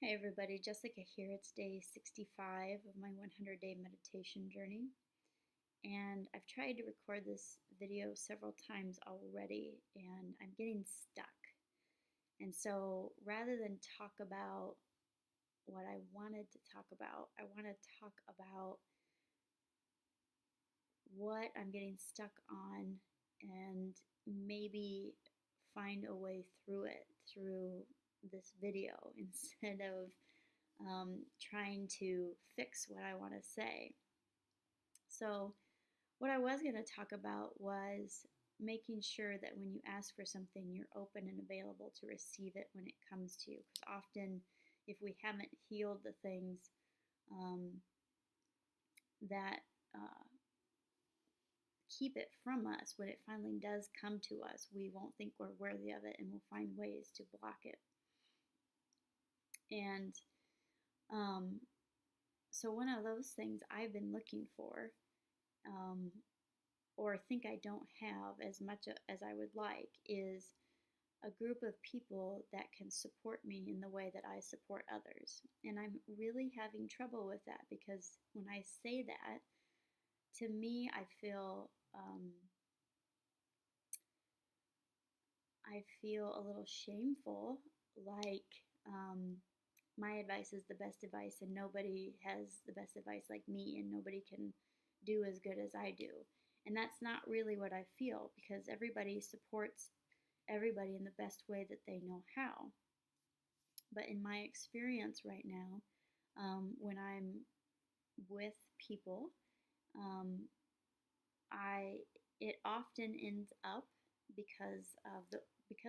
Hey everybody, Jessica here. It's day 65 of my 100-day meditation journey. And I've tried to record this video several times already, and I'm getting stuck. And so rather than talk about what I wanted to talk about, I want to talk about what I'm getting stuck on and maybe find a way through it through this video instead of trying to fix what I want to say. So, what I was going to talk about was making sure that when you ask for something, you're open and available to receive it when it comes to you. Because often, if we haven't healed the things um, that keep it from us, when it finally does come to us, we won't think we're worthy of it and we'll find ways to block it. And um, so, one of those things I've been looking for, um, or think I don't have as much as I would like, is a group of people that can support me in the way that I support others. And I'm really having trouble with that because when I say that, to me, I feel a little shameful, like my advice is the best advice, and nobody has the best advice like me, and nobody can do as good as I do. And that's not really what I feel because everybody supports everybody in the best way that they know how. But in my experience right now, when I'm with people, um, I it often ends up because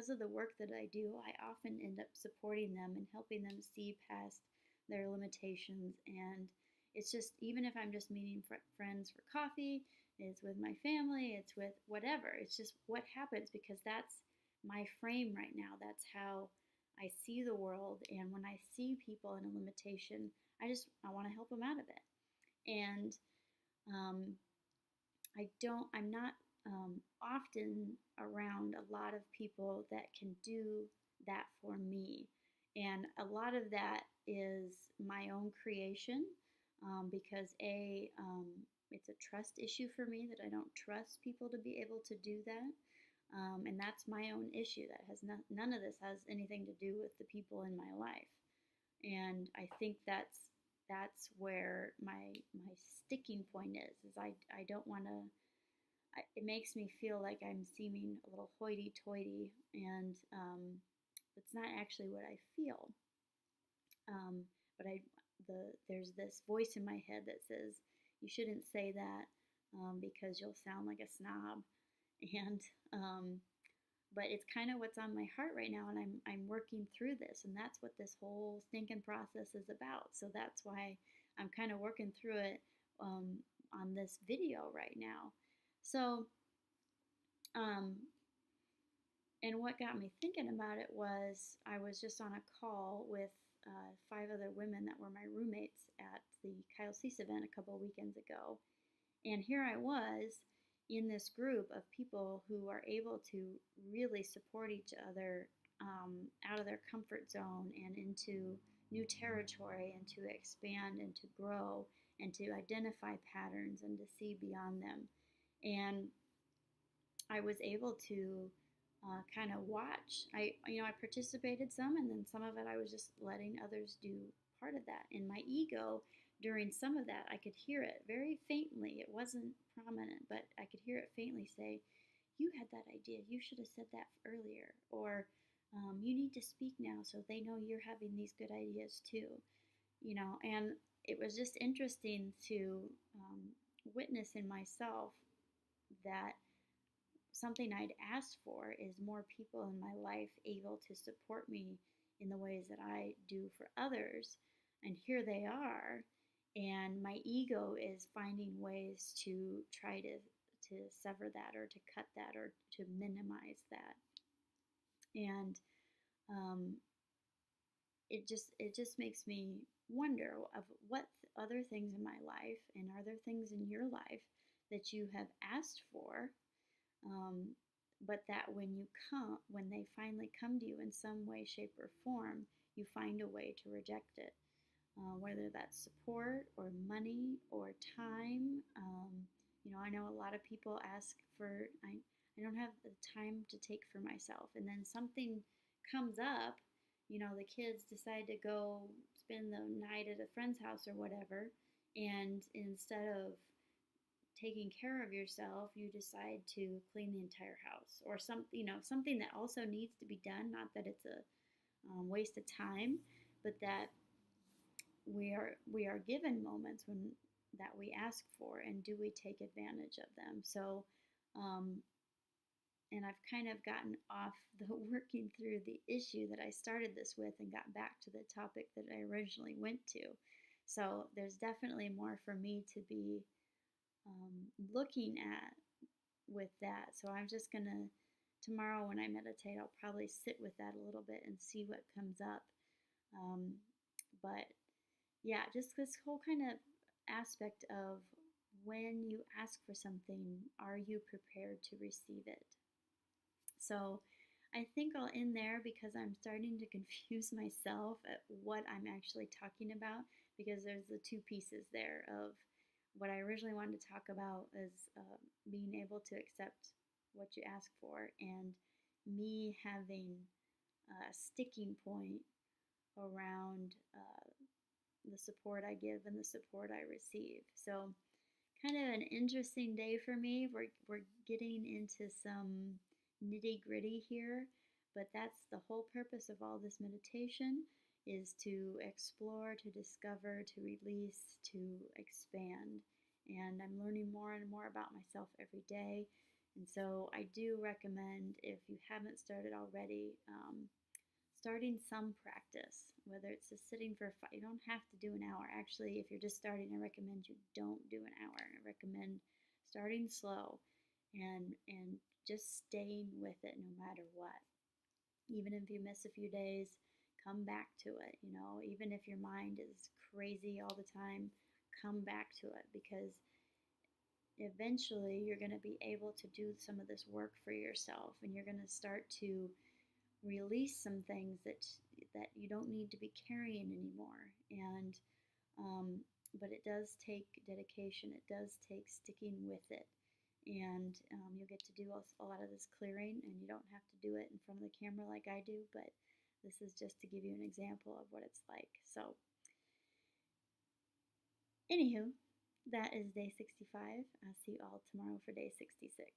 of the work that I do. I often end up supporting them and helping them see past their limitations. And it's just, even if I'm just meeting friends for coffee, it's with my family, it's with whatever. It's just what happens because that's my frame right now. That's how I see the world. And when I see people in a limitation, I want to help them out of it. And um, I'm not often around a lot of people that can do that for me. And a lot of that is my own creation because it's a trust issue for me that I don't trust people to be able to do that. And that's my own issue. That has none of this has anything to do with the people in my life. And I think that's where my sticking point is I don't want to. It makes me feel like I'm seeming a little hoity-toity, and it's not actually what I feel. Um, but there's this voice in my head that says you shouldn't say that because you'll sound like a snob, and but it's kind of what's on my heart right now, and I'm working through this, and that's what this whole stinking process is about. So that's why I'm kind of working through it on this video right now. So, um, and what got me thinking about it was I was just on a call with 5 other women that were my roommates at the Kyle Cease event a couple of weekends ago. And here I was in this group of people who are able to really support each other out of their comfort zone and into new territory and to expand and to grow and to identify patterns and to see beyond them. And I was able to kind of watch. I participated some, and then some of it I was just letting others do part of that. And my ego during some of that, I could hear it very faintly. It wasn't prominent, but I could hear it faintly say, "You had that idea. You should have said that earlier," or "You need to speak now so they know you're having these good ideas too." And it was just interesting to witness in myself that something I'd asked for is more people in my life able to support me in the ways that I do for others. And here they are. And my ego is finding ways to try to sever that or to cut that or to minimize that. And um, it just makes me wonder of what other things in my life and are there things in your life that you have asked for um, but that when they finally come to you in some way, shape, or form, you find a way to reject it, whether that's support or money or time. I know a lot of people ask for, I don't have the time to take for myself. And then something comes up, the kids decide to go spend the night at a friend's house or whatever. And instead of taking care of yourself, you decide to clean the entire house or something that also needs to be done. Not that it's a waste of time, but that we are given moments when that we ask for, and do we take advantage of them? So, um, and I've kind of gotten off the working through the issue that I started this with and got back to the topic that I originally went to. So there's definitely more for me to be looking at with that. So I'm just gonna, tomorrow when I meditate, I'll probably sit with that a little bit and see what comes up. Um, but yeah, just this whole kind of aspect of when you ask for something, are you prepared to receive it? So I think I'll end there because I'm starting to confuse myself at what I'm actually talking about, because there's the two pieces there of what I originally wanted to talk about is being able to accept what you ask for, and me having a sticking point around the support I give and the support I receive. So, kind of an interesting day for me. We're getting into some nitty gritty here, but that's the whole purpose of all this meditation, is to explore, to discover, to release, to expand. And I'm learning more and more about myself every day. And so I do recommend, if you haven't started already, starting some practice, whether it's just sitting for you don't have to do an hour. Actually, if you're just starting, I recommend you don't do an hour. I recommend starting slow and just staying with it no matter what. Even if you miss a few days, come back to it. Even if your mind is crazy all the time, come back to it, because eventually you're going to be able to do some of this work for yourself, and you're going to start to release some things that you don't need to be carrying anymore. And but it does take dedication. It does take sticking with it. And you'll get to do a lot of this clearing, and you don't have to do it in front of the camera like I do, but this is just to give you an example of what it's like. So, anywho, that is day 65. I'll see you all tomorrow for day 66.